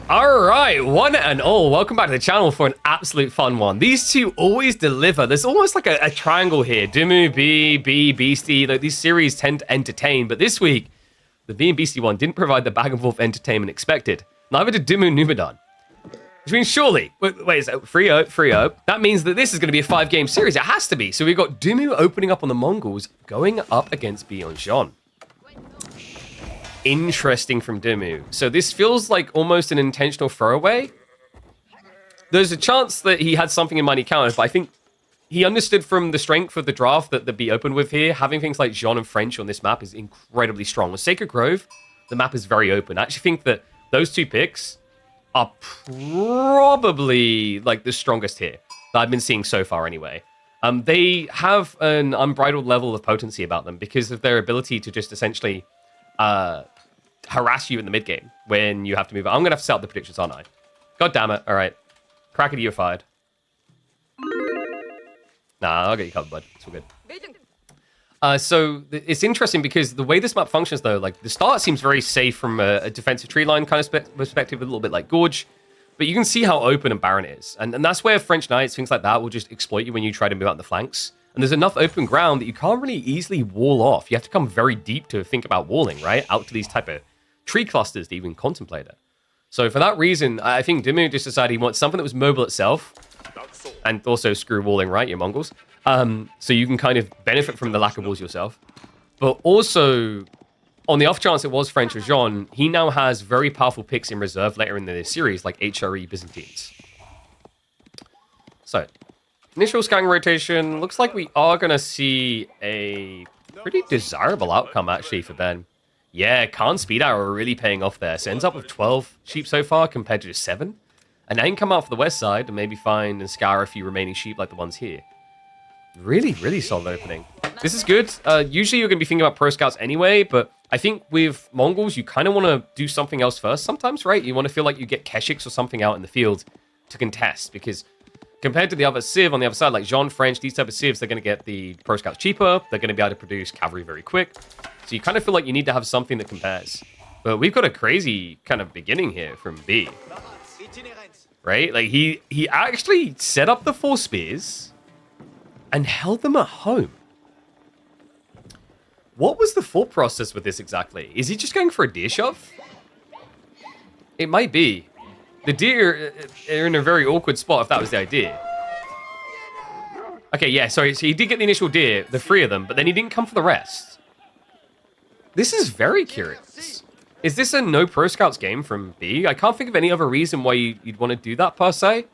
All right, one and all, welcome back to the channel for an absolute fun one. These two always deliver. There's almost like a triangle here. Demu, B, Beastie. Like, these series tend to entertain, but this week, the B and Beastie one didn't provide the back and forth entertainment expected. Neither did Demu Numidan. Which means surely, wait, is that 3-0? That means that this is going to be a 5-game series. It has to be. So we've got Demu opening up on the Mongols, going up against B on Jeanne. Interesting from Demu. So this feels like almost an intentional throwaway. There's a chance that he had something in mind he countered, but I think he understood from the strength of the draft that the B opened with here, having things like Jeanne and French on this map is incredibly strong. With Sacred Grove, the map is very open. I actually think that those two picks are probably like the strongest here that I've been seeing so far anyway. They have an unbridled level of potency about them because of their ability to just essentially harass you in the mid game when you have to move. I'm gonna have to set up the predictions, aren't I? God damn it! All right, Crackety, you're fired. Nah, I'll get you covered, bud. It's all good. So it's interesting because the way this map functions, though, like the start seems very safe from a defensive tree line kind of perspective, a little bit like Gorge, but you can see how open and barren it is, and that's where French Knights, things like that, will just exploit you when you try to move out the flanks. And there's enough open ground that you can't really easily wall off. You have to come very deep to think about walling, right? Out to these type of tree clusters to even contemplate it. So for that reason, I think Demu just decided he wants something that was mobile itself, and also screw walling, right, you Mongols? So you can kind of benefit from the lack of walls yourself. But also, on the off chance it was French or Jeanne, he now has very powerful picks in reserve later in the series, like HRE Byzantines. So, initial scanning rotation, looks like we are going to see a pretty desirable outcome, actually, for Ben. Yeah, Khan Speed Arrow are really paying off there. So ends up with 12 sheep so far compared to just 7. And now you can come out for the west side and maybe find and scour a few remaining sheep like the ones here. Really, really solid opening. This is good. Usually you're going to be thinking about pro scouts anyway, but I think with Mongols, you kind of want to do something else first sometimes, right? You want to feel like you get Keshiks or something out in the field to contest, because compared to the other Civ on the other side, like Jeanne, French, these type of Civs, they're going to get the pro scouts cheaper. They're going to be able to produce cavalry very quick. So you kind of feel like you need to have something that compares. But we've got a crazy kind of beginning here from B. Right? Like he actually set up the 4 spears and held them at home. What was the thought process with this exactly? Is he just going for a deer shove? It might be. The deer are in a very awkward spot if that was the idea. Okay, yeah, sorry. So he did get the initial deer, the 3 of them, but then he didn't come for the rest. This is very curious. Is this a no pro scouts game from B? I can't think of any other reason why you'd want to do that per se,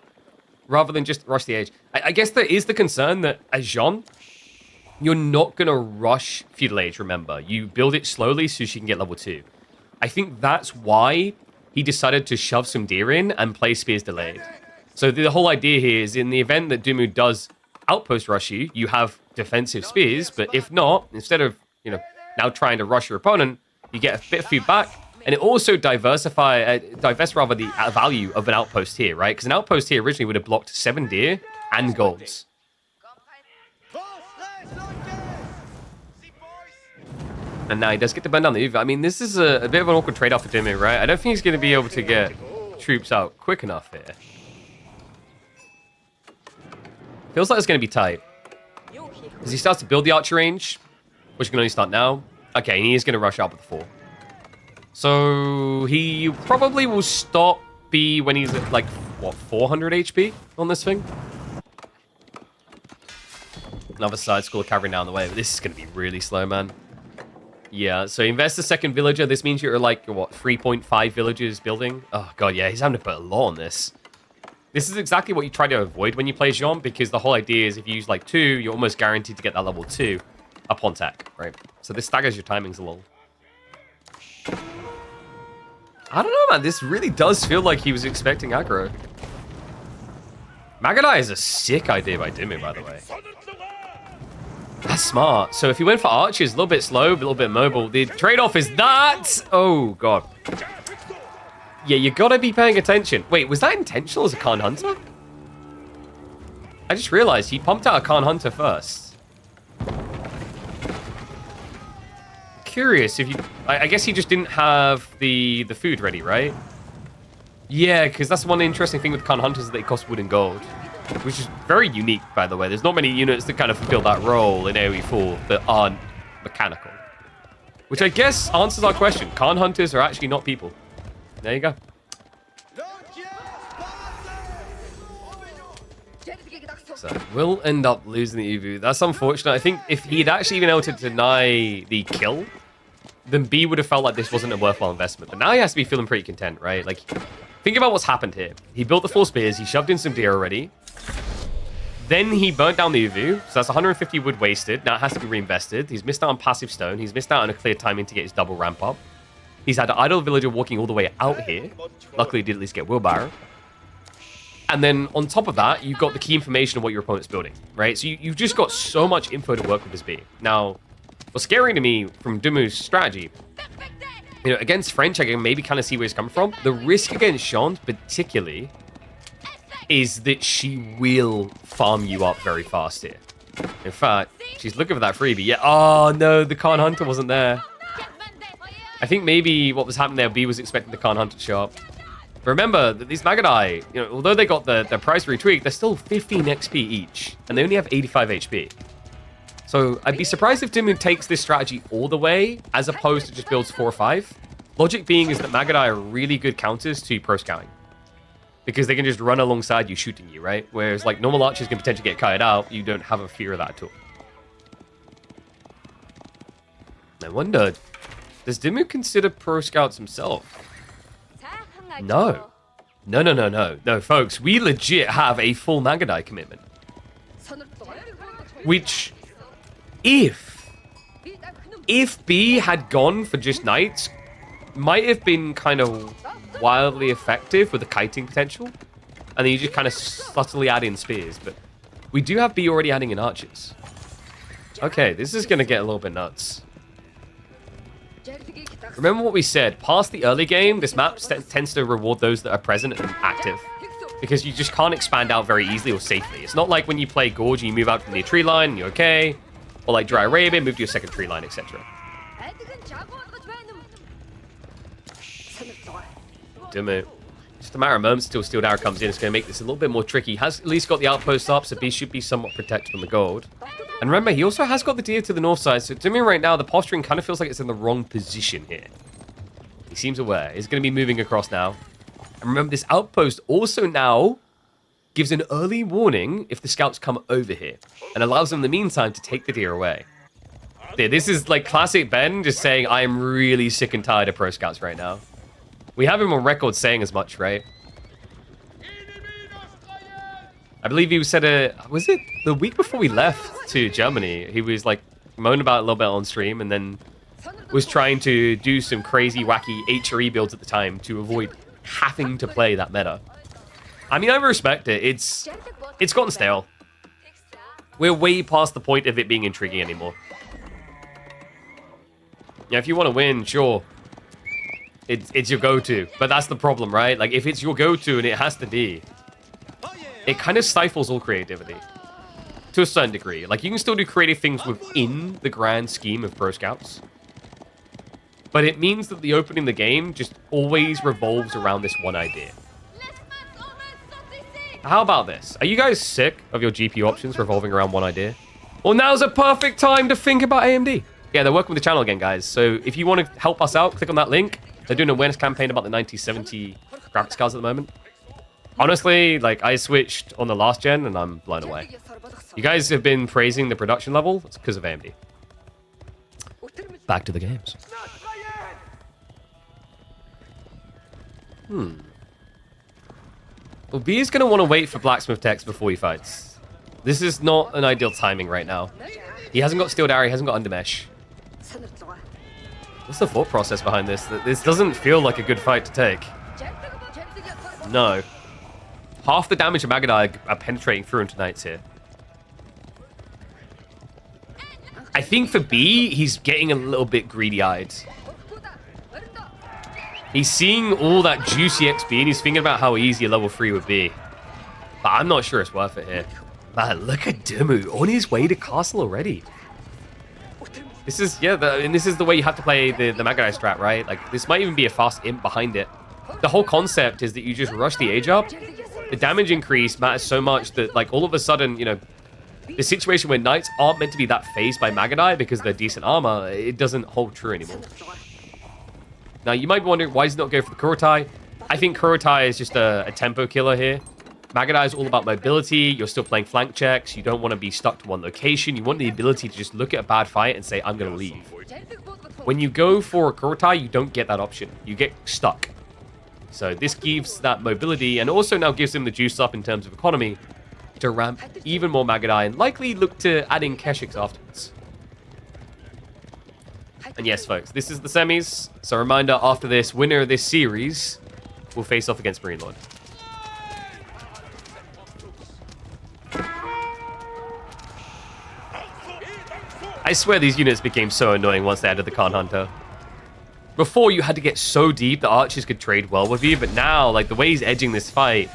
rather than just rush the age. I guess there is the concern that as Jeanne, you're not going to rush Feudal Age, remember. You build it slowly so she can get level 2. I think that's why he decided to shove some deer in and play spears delayed. So the whole idea here is in the event that Demu does outpost rush you, you have defensive spears, but if not, instead of, now trying to rush your opponent, you get a bit of food back, and it also divests the value of an outpost here, right? Because an outpost here originally would have blocked 7 deer and golds. And now he does get to burn down the Uva. I mean, this is a bit of an awkward trade-off for Demu, right? I don't think he's going to be able to get troops out quick enough here. Feels like it's going to be tight. As he starts to build the archer range, which can only start now. Okay, and he is going to rush out with the 4. So he probably will stop B when he's at, like, what, 400 HP on this thing? Another side school of cavalry now on the way, but this is going to be really slow, man. Yeah, so invest a second villager. This means you're like, what, 3.5 villagers building? Oh, God, yeah, he's having to put a lot on this. This is exactly what you try to avoid when you play Jeanne, because the whole idea is if you use, like, 2, you're almost guaranteed to get that level 2 upon tech, right? So this staggers your timings a little. I don't know, man. This really does feel like he was expecting aggro. Mangudai is a sick idea by Demu, by the way. That's smart. So if he went for archers, a little bit slow, a little bit mobile, the trade-off is that... Oh, God. Yeah, you gotta be paying attention. Wait, was that intentional as a Khan Hunter? I just realized he pumped out a Khan Hunter first. Curious if you... I guess he just didn't have the food ready, right? Yeah, because that's one interesting thing with Khan Hunters, that they cost wood and gold. Which is very unique, by the way. There's not many units that kind of fulfill that role in AoE 4 that aren't mechanical. Which I guess answers our question. Khan Hunters are actually not people. There you go. So we'll end up losing the Evu. That's unfortunate. I think if he'd actually been able to deny the kill, then B would have felt like this wasn't a worthwhile investment. But now he has to be feeling pretty content, right? Like, think about what's happened here. He built the 4 spears. He shoved in some deer already. Then he burnt down the Uvu. So that's 150 wood wasted. Now it has to be reinvested. He's missed out on passive stone. He's missed out on a clear timing to get his double ramp up. He's had an idle villager walking all the way out here. Luckily, he did at least get wheelbarrow. And then on top of that, you've got the key information of what your opponent's building, right? So you've just got so much info to work with this B. Now, what's scary to me from Demu's strategy, against French, I can maybe kind of see where he's coming from. The risk against Jeanne, particularly, is that she will farm you up very fast here. In fact, she's looking for that freebie. Yeah. Oh, no, the Khan Hunter wasn't there. I think maybe what was happening there, B was expecting the Khan Hunter to show up. But remember that these Mangudai, although they got their price retweaked, they're still 15 XP each, and they only have 85 HP. So I'd be surprised if Demu takes this strategy all the way, as opposed to just builds 4 or 5. Logic being is that Mangudai are really good counters to pro scouting, because they can just run alongside you shooting you, right? Whereas like normal archers can potentially get kited out, you don't have a fear of that at all. I wonder, does Demu consider pro scouts himself? No. No, folks. We legit have a full Mangudai commitment. Which, if B had gone for just knights, might have been kind of wildly effective with the kiting potential. And then you just kind of subtly add in spears. But we do have B already adding in archers. Okay, this is going to get a little bit nuts. Remember what we said, past the early game, this map tends to reward those that are present and active. Because you just can't expand out very easily or safely. It's not like when you play Gorge and you move out from the tree line and you're okay. Or like Dry Arabian, move to your second tree line, etc. Demu. Just a matter of moments until Steel Arrow comes in. It's going to make this a little bit more tricky. Has at least got the outpost up, so B should be somewhat protected from the gold. And remember, he also has got the deer to the north side, so to me right now, the posturing kind of feels like it's in the wrong position here. He seems aware. He's going to be moving across now. And remember, this outpost also now gives an early warning if the scouts come over here, and allows them in the meantime to take the deer away. Yeah, this is like classic Ben just saying, I am really sick and tired of pro scouts right now. We have him on record saying as much, right? I believe he said, was it the week before we left to Germany? He was like moaning about it a little bit on stream, and then was trying to do some crazy, wacky HRE builds at the time to avoid having to play that meta. I mean, I respect it. It's gotten stale. We're way past the point of it being intriguing anymore. Yeah, if you want to win, sure. It's your go-to. But that's the problem, right? Like, if it's your go-to and it has to be, it kind of stifles all creativity. To a certain degree. Like, you can still do creative things within the grand scheme of Pro Scouts. But it means that the opening of the game just always revolves around this one idea. How about this? Are you guys sick of your GPU options revolving around one idea? Well, now's a perfect time to think about AMD. Yeah, they're working with the channel again, guys. So if you want to help us out, click on that link. They're doing an awareness campaign about the 9070 graphics cards at the moment. Honestly, like, I switched on the last gen and I'm blown away. You guys have been praising the production level. It's because of AMD. Back to the games. Well, B is going to want to wait for Blacksmith Text before he fights. This is not an ideal timing right now. He hasn't got Steel Dowry, he hasn't got Undermesh. What's the thought process behind this? This doesn't feel like a good fight to take. No. Half the damage of Mangudai are penetrating through into Knights here. I think for B, he's getting a little bit greedy-eyed. He's seeing all that juicy XP and he's thinking about how easy a level 3 would be. But I'm not sure it's worth it here. Man, look at Demu on his way to castle already. This is, yeah, and this is the way you have to play the Mangudai strat, right? Like, this might even be a fast imp behind it. the whole concept is that you just rush the age up. The damage increase matters so much that, like, all of a sudden, you know, the situation where knights aren't meant to be that phased by Mangudai because they're decent armor, it doesn't hold true anymore. Now, you might be wondering, why does he not go for the Kurotai? I think Kurotai is just a tempo killer here. Mangudai is all about mobility. You're still playing flank checks. You don't want to be stuck to one location. You want the ability to just look at a bad fight and say, I'm going to leave. When you go for a Kurotai, you don't get that option. You get stuck. So this gives that mobility and also now gives him the juice up in terms of economy to ramp even more Mangudai and likely look to add in Keshiks afterwards. And yes, folks, this is the semis. So reminder, after this, winner of this series will face off against Marine Lord. I swear these units became so annoying once they added the Khan Hunter. Before, you had to get so deep that archers could trade well with you, but now, like, the way he's edging this fight,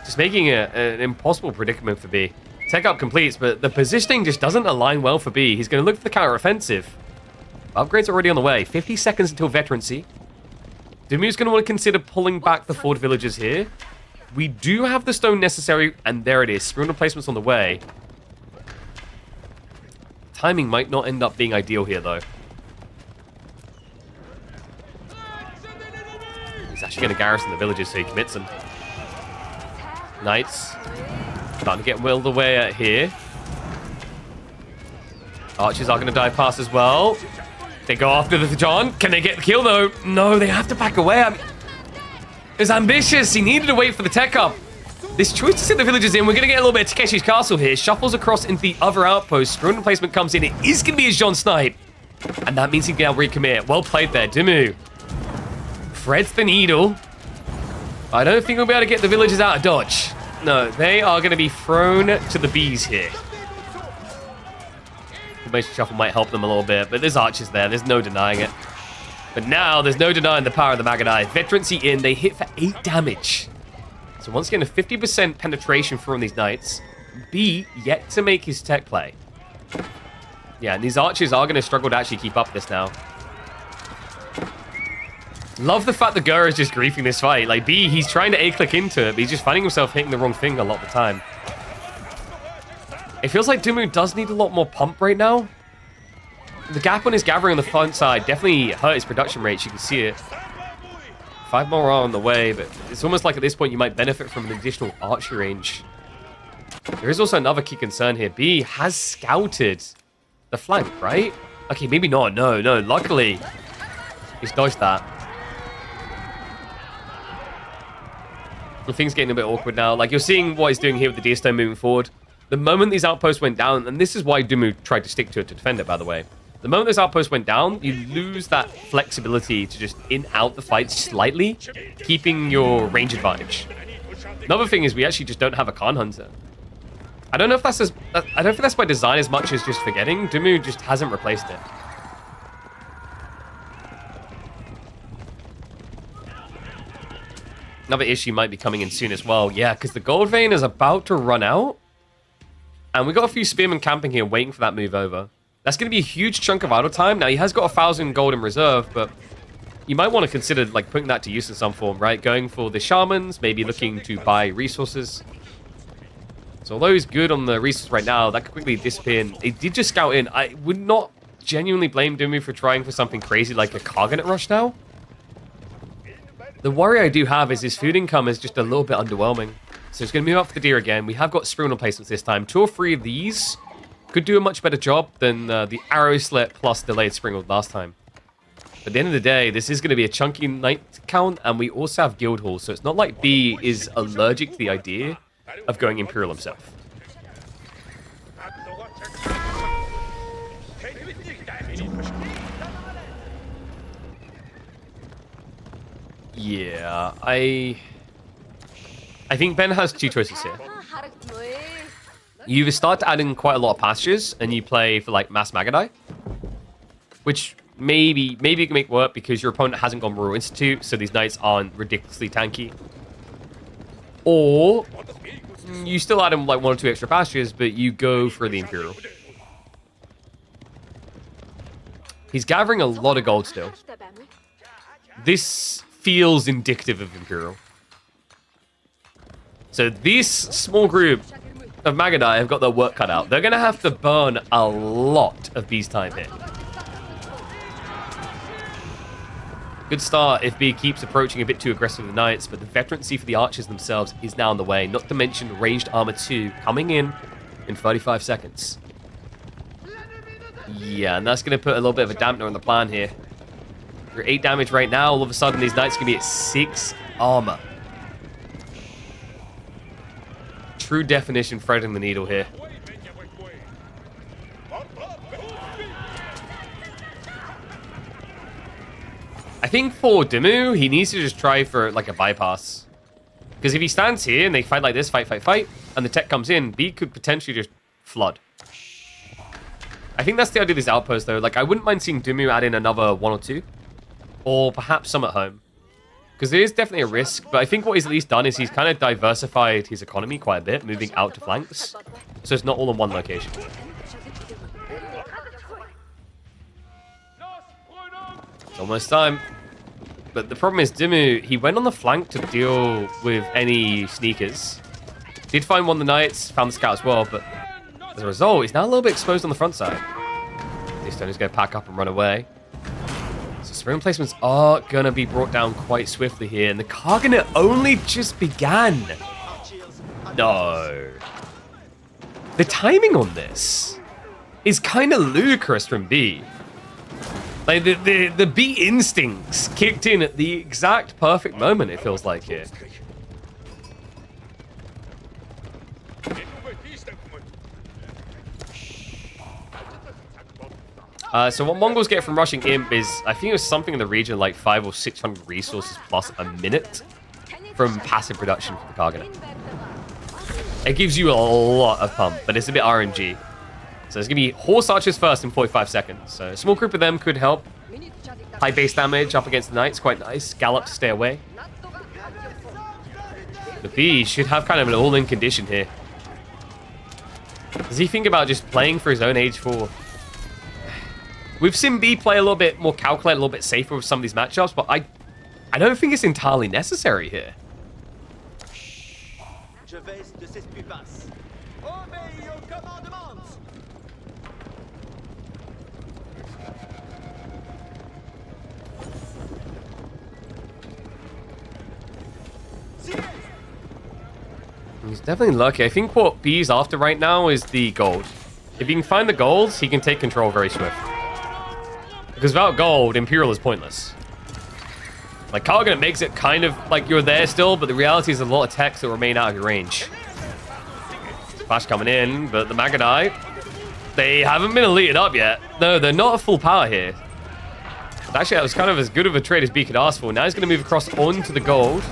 just making it an impossible predicament for B. Tech up completes, but the positioning just doesn't align well for B. He's going to look for the counter-offensive. Upgrades are already on the way. 50 seconds until veterancy. Demu's going to want to consider pulling back the fort villagers here. We do have the stone necessary, and there it is. Spoon replacement's on the way. Timing might not end up being ideal here, though. He's actually going to garrison the villages, so he commits them. Knights. Starting to get willed away here. Archers are going to dive past as well. They go after the Jeanne. Can they get the kill, though? No, they have to back away. I mean, it was ambitious. He needed to wait for the tech up. This choice to sit the villagers in, we're going to get a little bit of Takeshi's castle here. Shuffles across into the other outpost. Scroll replacement comes in. It is going to be his Jeanne snipe. And that means he can now recommit. Well played there, Demu. Threads the needle. I don't think we'll be able to get the villagers out of dodge. No, they are going to be thrown to the bees here. Formation shuffle might help them a little bit, but there's archers there. There's no denying it. But now, there's no denying the power of the Mangudai. Veterancy in, they hit for 8 damage. So once again, a 50% penetration from these knights. B, yet to make his tech play. Yeah, and these archers are going to struggle to actually keep up this now. Love the fact that Gura is just griefing this fight. Like, B, he's trying to A-click into it, but he's just finding himself hitting the wrong thing a lot of the time. It feels like Demu does need a lot more pump right now. The gap on his gathering on the front side definitely hurt his production rates. You can see it. 5 more are on the way, but it's almost like at this point you might benefit from an additional archery range. There is also another key concern here. B has scouted the flank, right? Okay, maybe not. No. Luckily, he's dodged that. The thing's getting a bit awkward now. Like, you're seeing what he's doing here with the Deer moving forward. The moment these outposts went down, and this is why Demu tried to stick to it to defend it, by the way. The moment this outpost went down, you lose that flexibility to just in-out the fight slightly, keeping your range advantage. Another thing is we actually just don't have a Khan Hunter. I don't know if that's I don't think that's by design as much as just forgetting. Demu just hasn't replaced it. Another issue might be coming in soon as well. Yeah, because the gold vein is about to run out. And we got a few spearmen camping here waiting for that move over. That's going to be a huge chunk of idle time. Now, he has got 1,000 gold in reserve, but you might want to consider like putting that to use in some form, right? Going for the shamans, maybe looking to buy resources. So although he's good on the resources right now, that could quickly disappear. And he did just scout in. I would not genuinely blame Demu for trying for something crazy like a Karganet rush now. The worry I do have is his food income is just a little bit underwhelming. So he's going to move up for the deer again. We have got spoon replacements this time. 2 or 3 of these could do a much better job than the arrow slit plus delayed spring last time. But at the end of the day, this is going to be a chunky knight count, and we also have guild halls. So it's not like B is allergic to the idea of going Imperial himself. Yeah, I think Ben has 2 choices here. You either start to add in quite a lot of pastures and you play for like mass Mangudai, which maybe you can make work because your opponent hasn't gone Royal Institute, so these knights aren't ridiculously tanky. Or you still add in like 1 or 2 extra pastures, but you go for the Imperial. He's gathering a lot of gold still. This feels indicative of Imperial. So this small group of Mangudai have got their work cut out. They're going to have to burn a lot of B's time here. Good start if B keeps approaching a bit too aggressive with the Knights, but the veterancy for the archers themselves is now on the way. Not to mention ranged armor 2 coming in 35 seconds. Yeah, and that's going to put a little bit of a dampener on the plan here. You're 8 damage right now. All of a sudden, these Knights can be at 6 armor. True definition threading the needle here. I think for Demu, he needs to just try for like a bypass. Because if he stands here and they fight like this, fight, and the tech comes in, B could potentially just flood. I think that's the idea of this outpost though. Like I wouldn't mind seeing Demu add in another 1 or 2. Or perhaps some at home. Because there is definitely a risk, but I think what he's at least done is he's kind of diversified his economy quite a bit, moving out to flanks. So it's not all in one location. It's almost time. But the problem is Demu, he went on the flank to deal with any sneakers. Did find one of the Knights, found the scout as well, but as a result, he's now a little bit exposed on the front side. This stone is going to pack up and run away. So spring placements are going to be brought down quite swiftly here, and the Kagane only just began. No. The timing on this is kind of ludicrous from B. Like, the B instincts kicked in at the exact perfect moment, it feels like here. So what Mongols get from rushing Imp is, I think it was something in the region like 500 or 600 resources plus a minute from passive production for the Kagane. It gives you a lot of pump, but it's a bit RNG. So it's going to be Horse Archers first in 45 seconds. So a small group of them could help. High base damage up against the Knights, quite nice. Gallop to stay away. The B should have kind of an all-in condition here. Does he think about just playing for his own age 4? We've seen B play a little bit more calculated, a little bit safer with some of these matchups, but I don't think it's entirely necessary here. He's definitely lucky. I think what B's after right now is the gold. If he can find the gold, he can take control very swift. Because without gold, Imperial is pointless. Like, Kagane makes it kind of like you're there still, but the reality is there's a lot of techs that remain out of your range. Flash coming in, but the Mangudai, they haven't been elited up yet. No, they're not at full power here. But actually, that was kind of as good of a trade as B could ask for. Now he's going to move across onto the gold.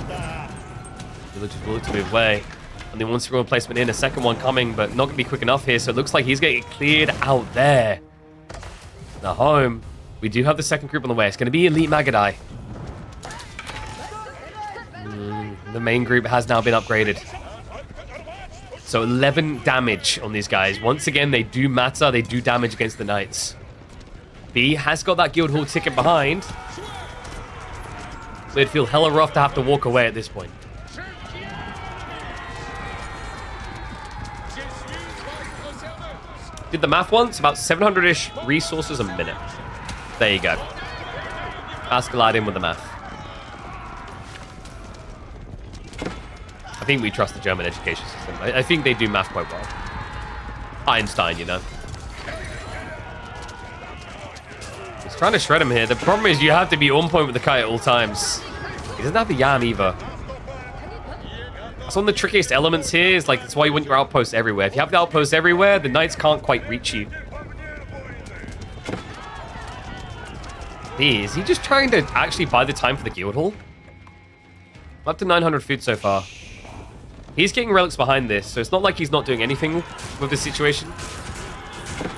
Villagers will look to move away. And then once through a placement in, a second one coming, but not going to be quick enough here. So it looks like he's getting cleared out there. Now home. We do have the second group on the way. It's going to be Elite Mangudai. The main group has now been upgraded. So 11 damage on these guys. Once again, they do matter. They do damage against the Knights. B has got that Guildhall ticket behind. It'd feel hella rough to have to walk away at this point. Did the math once, about 700-ish resources a minute. There you go. Ask Aladdin with the math. I think we trust the German education system. I think they do math quite well. Einstein, you know. He's trying to shred him here. The problem is you have to be on point with the kite at all times. He doesn't have the yam either. That's one of the trickiest elements here. Is like, that's why you want your outposts everywhere. If you have the outposts everywhere, the Knights can't quite reach you. Is he just trying to actually buy the time for the Guildhall? Up to 900 food so far. He's getting relics behind this, so it's not like he's not doing anything with this situation.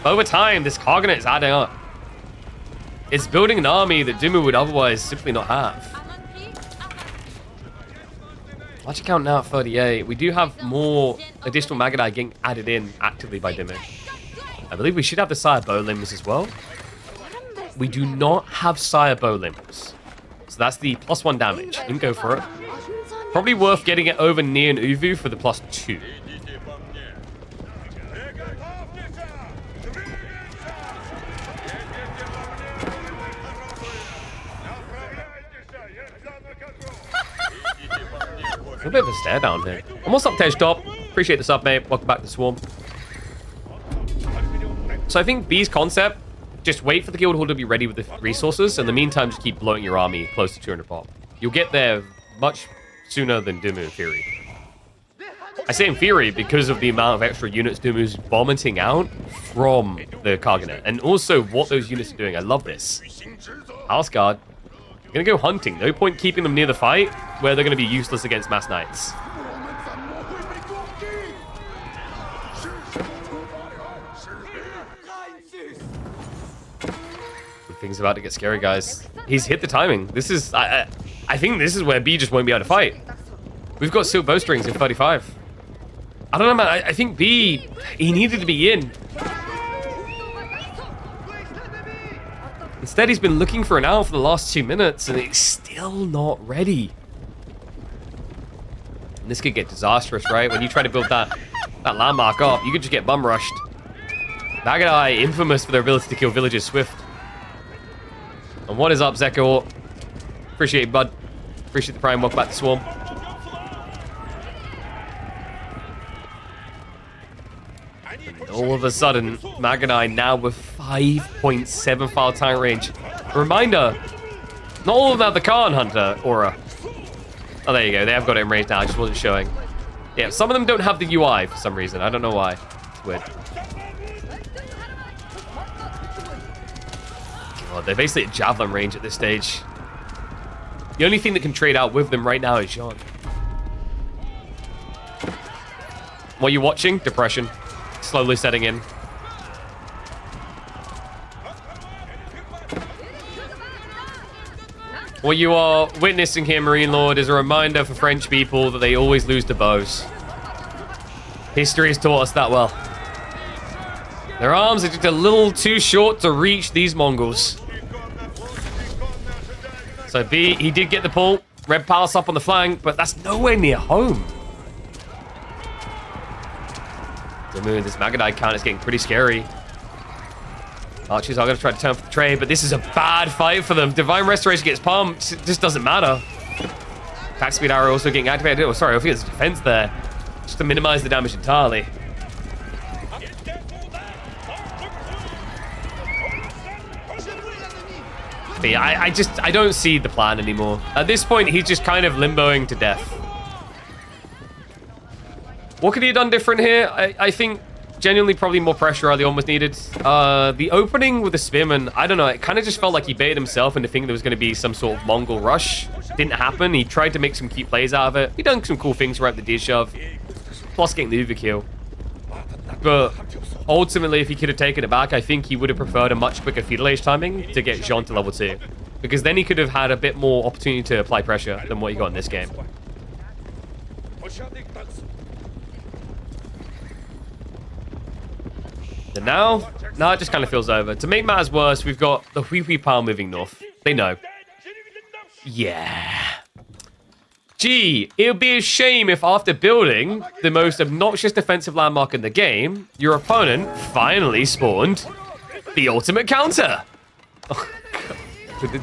Over time, this Kagane is adding up. It's building an army that Demu would otherwise simply not have. Watch it count now at 38. We do have more additional Mangudai getting added in actively by Demu. I believe we should have the Sire Bow limbs as well. We do not have Sire Bow limbs. So that's the +1 damage. You can go for it. Probably worth getting it over near an Uvu for the +2. A bit of a stare down here. Almost up to edge top. Appreciate the sub, mate. Welcome back to Swarm. So I think B's concept, just wait for the guild hall to be ready with the resources. In the meantime, just keep blowing your army close to 200 pop. You'll get there much sooner than Demu in theory. I say in theory because of the amount of extra units Demu's vomiting out from the Kaganet. And also what those units are doing. I love this. House Guard. I'm going to go hunting. No point keeping them near the fight where they're going to be useless against mass knights. Things about to get scary, guys. He's hit the timing. This is... I think this is where B just won't be able to fight. We've got silk bowstrings in 35. I don't know, man. I think B... He needed to be in. Instead, he's been looking for an hour for the last 2 minutes, and it's still not ready. And this could get disastrous, right? When you try to build that landmark up, you could just get bum rushed. Mangudai, infamous for their ability to kill villages swift. And what is up, Zeko? Appreciate it, bud. Appreciate the prime. Welcome back to Swarm. And all of a sudden, Mangudai now with 5.75 time range. Reminder, not all of them have the Khan Hunter aura. Oh, there you go. They have got it in range now. I just wasn't showing. Yeah, some of them don't have the UI for some reason. I don't know why. It's weird. God, they're basically at javelin range at this stage. The only thing that can trade out with them right now is Jeanne. What you're watching? Depression. Slowly setting in. What you are witnessing here, Marine Lord, is a reminder for French people that they always lose to bows. History has taught us that well. Their arms are just a little too short to reach these Mongols. So B, he did get the pull. Red Palace up on the flank, but that's nowhere near home. This Mangudai count is getting pretty scary. Archers are going to try to turn for the trade, but this is a bad fight for them. Divine Restoration gets pumped. It just doesn't matter. Attack speed arrow also getting activated. Oh, sorry, I think there's a defense there. Just to minimize the damage entirely. But yeah, I don't see the plan anymore. At this point, he's just kind of limboing to death. What could he have done different here? I think genuinely probably more pressure early on was needed. The opening with the spearman, I don't know, it kind of just felt like he baited himself into thinking there was going to be some sort of Mongol rush. Didn't happen. He tried to make some cute plays out of it. He done some cool things right at the deer shove. Plus getting the overkill. But ultimately, if he could have taken it back, I think he would have preferred a much quicker feudal age timing to get Jeanne to level 2. Because then he could have had a bit more opportunity to apply pressure than what he got in this game. And now it just kind of feels over. To make matters worse, we've got the Hui Pile moving north. They know. Yeah. Gee, it would be a shame if after building the most obnoxious defensive landmark in the game, your opponent finally spawned the ultimate counter. Oh, God.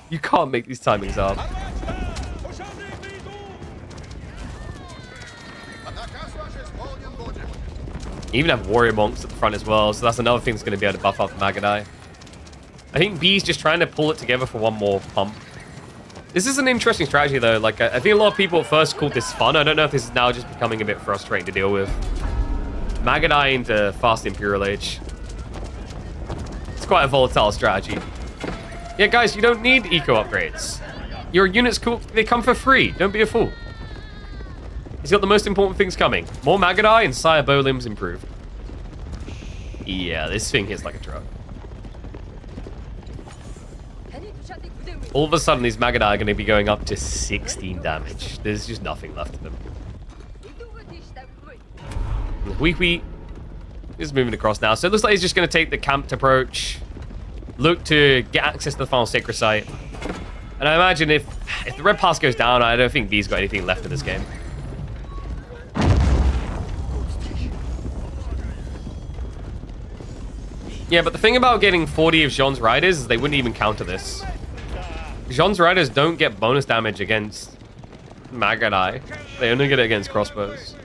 You can't make these timings up. You even have warrior monks at the front as well, so that's another thing that's going to be able to buff up Mangudai. I think B's just trying to pull it together for one more pump. This is an interesting strategy, though. Like, I think a lot of people at first called this fun. I don't know if this is now just becoming a bit frustrating to deal with. Mangudai into fast Imperial Age. It's quite a volatile strategy. Yeah, guys, you don't need eco upgrades. Your units, they come for free. Don't be a fool. He's got the most important things coming. More Mangudai and Sire bow limbs improved. Yeah, this thing hits like a truck. All of a sudden, these Mangudai are going to be going up to 16 damage. There's just nothing left of them. Hui is moving across now. So it looks like he's just going to take the camped approach. Look to get access to the final sacred site. And I imagine if the red pass goes down, I don't think B's got anything left in this game. Yeah, but the thing about getting 40 of Jeanne's riders is they wouldn't even counter this. Jeanne's riders don't get bonus damage against Mangudai. They only get it against crossbows.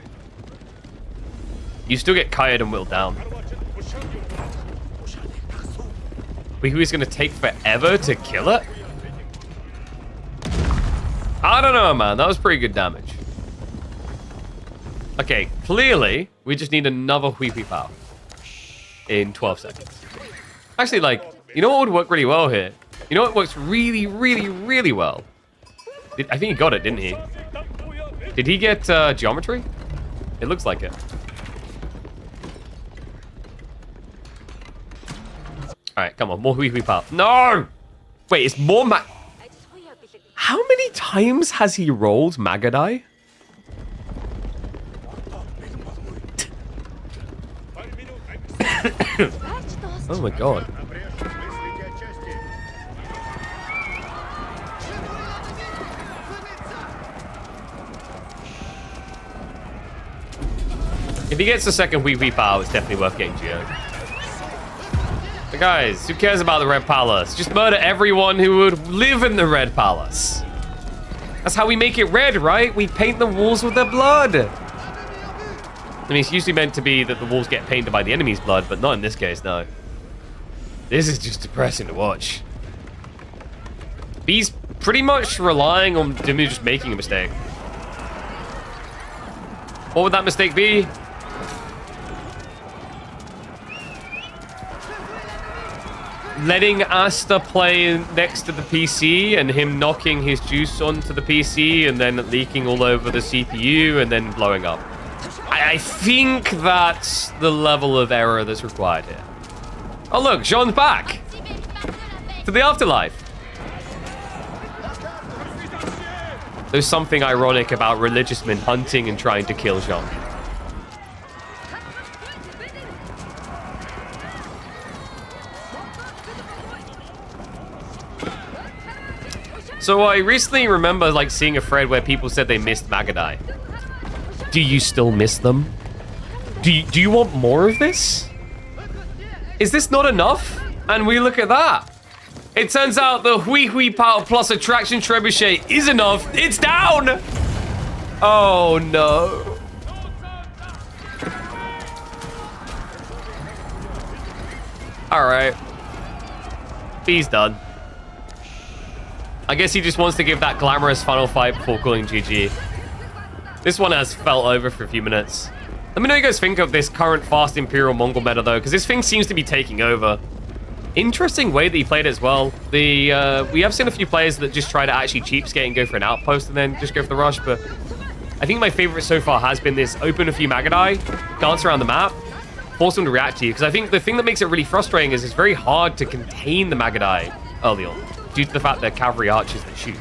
You still get Kayed and Will down. Weehui's gonna take forever to kill it? I don't know, man. That was pretty good damage. Okay, clearly, we just need another Hui Pow in 12 seconds. Actually, like, you know what would work really well here? You know what works really, really, really well? I think he got it, didn't he? Did he get geometry? It looks like it. Alright, come on. More Hui Pow. No! Wait, it's more How many times has he rolled Mangudai? Oh my god. If he gets the second Hui Pow, it's definitely worth getting Geo. But guys, who cares about the Red Palace? Just murder everyone who would live in the Red Palace. That's how we make it red, right? We paint the walls with their blood. I mean, it's usually meant to be that the walls get painted by the enemy's blood, but not in this case, no. This is just depressing to watch. B's pretty much relying on Demu just making a mistake. What would that mistake be? Letting Asta play next to the PC and him knocking his juice onto the PC and then leaking all over the CPU and then blowing up. I think that's the level of error that's required here. Oh look, Jeanne's back to the afterlife. There's something ironic about religious men hunting and trying to kill Jeanne. So I recently remember like seeing a thread where people said they missed Mangudai. Do you still miss them? Do you want more of this? Is this not enough? And we look at that. It turns out the Hui Pow plus Attraction Trebuchet is enough. It's down! Oh no. Alright. B's done. I guess he just wants to give that glamorous final fight before calling GG. This one has felt over for a few minutes. Let me know what you guys think of this current fast Imperial Mongol meta though, because this thing seems to be taking over. Interesting way that he played it as well. We have seen a few players that just try to actually cheapskate and go for an outpost and then just go for the rush, but I think my favorite so far has been this open a few Mangudai, dance around the map, force them to react to you, because I think the thing that makes it really frustrating is it's very hard to contain the Mangudai early on, due to the fact they're cavalry archers that shoot.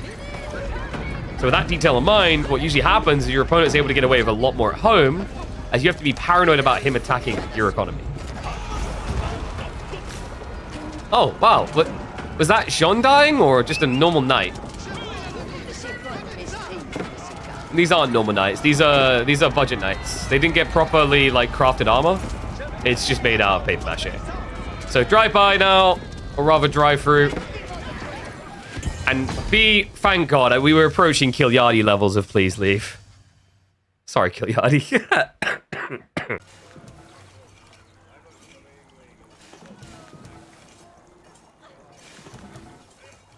So with that detail in mind, what usually happens is your opponent is able to get away with a lot more at home, as you have to be paranoid about him attacking your economy. Oh, wow. Was that Jeanne dying or just a normal knight? These aren't normal knights. These are budget knights. They didn't get properly like crafted armor. It's just made out of paper mache. So drive by now, or rather drive through. And B, thank God, we were approaching Kill Yardy levels of please leave. Sorry, Kill Yardy.